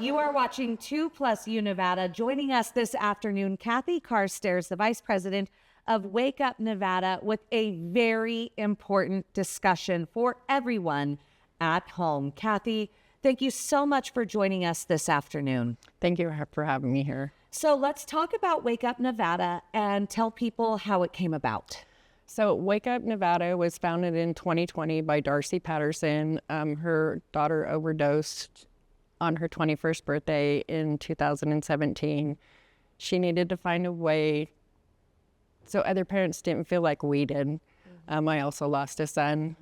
You are watching 2+U Nevada. Joining us this afternoon, Kathy Carstairs, the Vice President of Wake Up Nevada, with a very important discussion for everyone at home. Kathy, thank you so much for joining us this afternoon. Thank you for having me here. So let's talk about Wake Up Nevada and tell people how it came about. So Wake Up Nevada was founded in 2020 by Darcy Patterson. Her daughter overdosed on her 21st birthday in 2017. She needed to find a way so other parents didn't feel like we did. I also lost a son.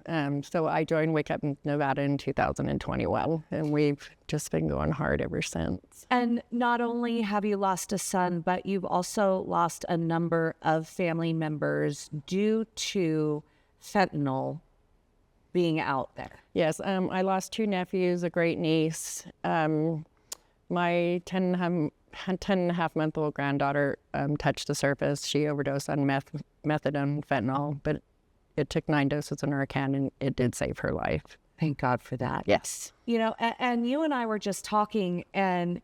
So I joined Wake Up Nevada in 2021, and we've just been going hard ever since. And not only have you lost a son, but you've also lost a number of family members due to fentanyl being out there. Yes, I lost 2 nephews, a great niece. My 10.5-month-old granddaughter touched the surface. She overdosed on methadone, fentanyl, but it took 9 doses of Narcan, and it did save her life. Thank God for that. Yes. You know, and you and I were just talking, and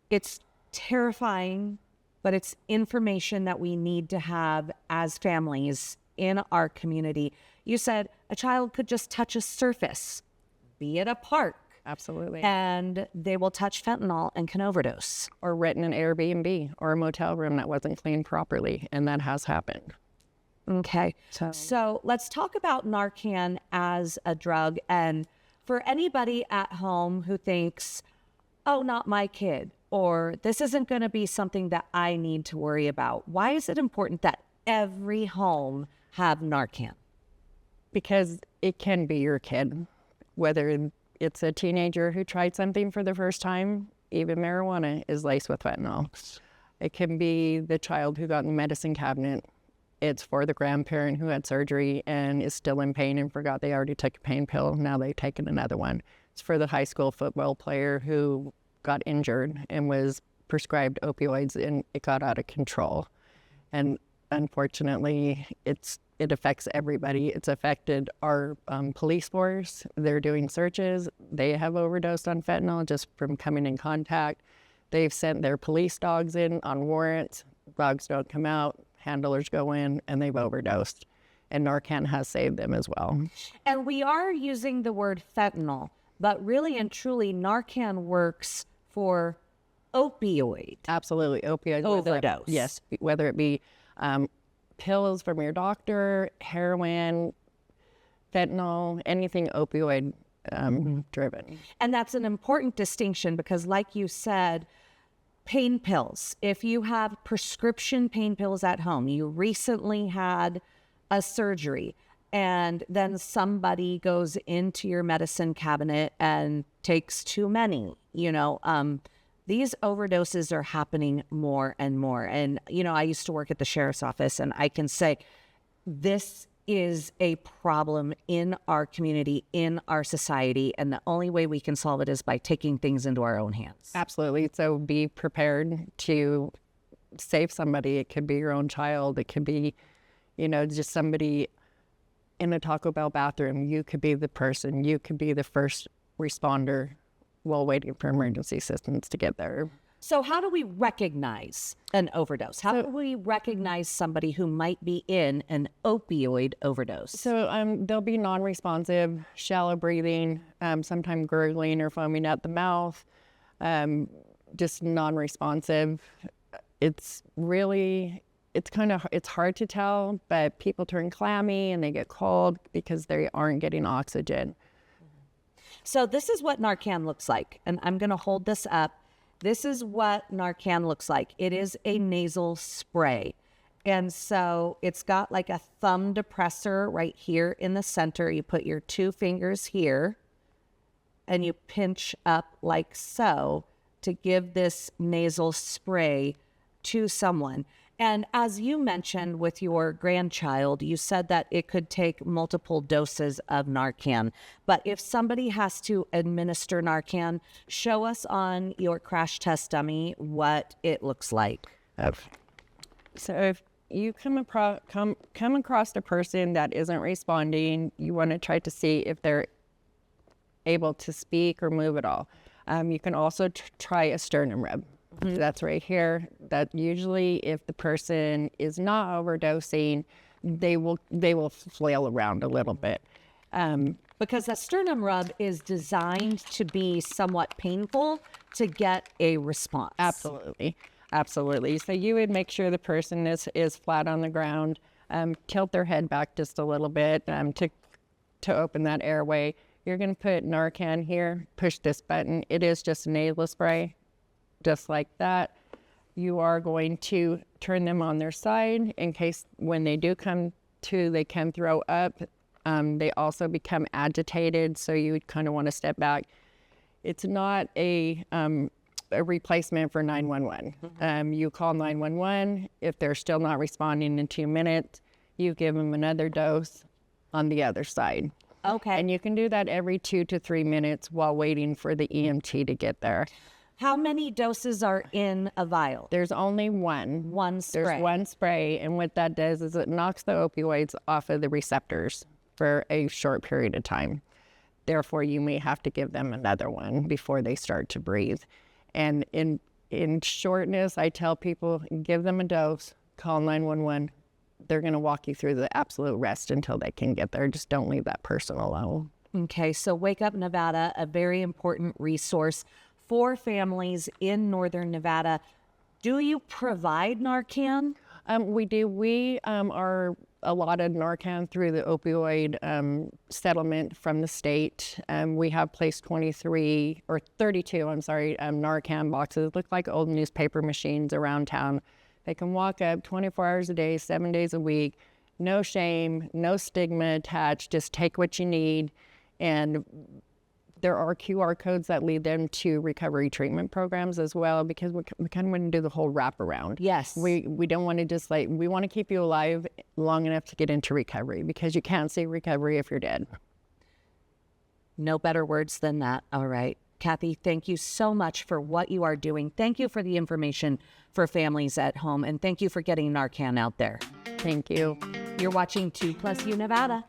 it's terrifying, but it's information that we need to have as families in our community. You said a child could just touch a surface, be it a park. Absolutely. And they will touch fentanyl and can overdose. Or rent an Airbnb or a motel room that wasn't cleaned properly, and that has happened. Okay. So let's talk about Narcan as a drug. And for anybody at home who thinks, oh, not my kid, or this isn't going to be something that I need to worry about, why is it important that every home have Narcan? Because it can be your kid, whether it's a teenager who tried something for the first time. Even marijuana is laced with fentanyl. It can be the child who got in the medicine cabinet. It's for the grandparent who had surgery and is still in pain and forgot they already took a pain pill. Now they've taken another one. It's for the high school football player who got injured and was prescribed opioids, and it got out of control. And unfortunately, it affects everybody. It's affected our police force. They're doing searches. They have overdosed on fentanyl just from coming in contact. They've sent their police dogs in on warrants. Dogs don't come out. Handlers go in, and they've overdosed. And Narcan has saved them as well. And we are using the word fentanyl, but really and truly, Narcan works for opioid. Absolutely. Opioid overdose. Yes. Whether it be pills from your doctor, heroin, fentanyl, anything opioid driven. And that's an important distinction because, like you said, pain pills. If you have prescription pain pills at home, you recently had a surgery, and then somebody goes into your medicine cabinet and takes too many, these overdoses are happening more and more. And, I used to work at the sheriff's office, and I can say this is a problem in our community, in our society, and the only way we can solve it is by taking things into our own hands. Absolutely. So be prepared to save somebody. It could be your own child. It could be, just somebody in a Taco Bell bathroom. You could be the person. You could be the first responder while waiting for emergency assistance to get there. So how do we recognize an overdose? How do we recognize somebody who might be in an opioid overdose? So they'll be non-responsive, shallow breathing, sometimes gurgling or foaming at the mouth, just non-responsive. It's hard to tell, but people turn clammy and they get cold because they aren't getting oxygen. So this is what Narcan looks like, and I'm going to hold this up. This is what Narcan looks like. It is a nasal spray. And so it's got like a thumb depressor right here in the center. You put your 2 fingers here and you pinch up like so to give this nasal spray to someone. And as you mentioned with your grandchild, you said that it could take multiple doses of Narcan. But if somebody has to administer Narcan, show us on your crash test dummy what it looks like. So if you come across a person that isn't responding, you want to try to see if they're able to speak or move at all. You can also try a sternum rub. That's right here. That usually, if the person is not overdosing, they will flail around a little bit. Because a sternum rub is designed to be somewhat painful to get a response. Absolutely. Absolutely. So you would make sure the person is flat on the ground, tilt their head back just a little bit to open that airway. You're going to put Narcan here, push this button. It is just a nasal spray, just like that. You are going to turn them on their side in case when they do come to, they can throw up. They also become agitated, so you would kind of want to step back. It's not a replacement for 911. You call 911. If they're still not responding in 2 minutes, you give them another dose on the other side. Okay. And you can do that every 2 to 3 minutes while waiting for the EMT to get there. How many doses are in a vial? There's only one. One spray. There's one spray, and what that does is it knocks the opioids off of the receptors for a short period of time. Therefore, you may have to give them another one before they start to breathe. And in shortness, I tell people, give them a dose, call 911. They're going to walk you through the absolute rest until they can get there. Just don't leave that person alone. Okay, so Wake Up Nevada, a very important resource for families in Northern Nevada. Do you provide Narcan? We do. We are allotted Narcan through the opioid settlement from the state. We have placed 32 Narcan boxes. Look like old newspaper machines around town. They can walk up 24 hours a day, 7 days a week. No shame, no stigma attached. Just take what you need. And there are QR codes that lead them to recovery treatment programs as well, because we kind of want to do the whole wraparound. Yes. We don't want to just we want to keep you alive long enough to get into recovery, because you can't see recovery if you're dead. No better words than that. All right. Kathy, thank you so much for what you are doing. Thank you for the information for families at home, and thank you for getting Narcan out there. Thank you. You're watching 2+U Nevada.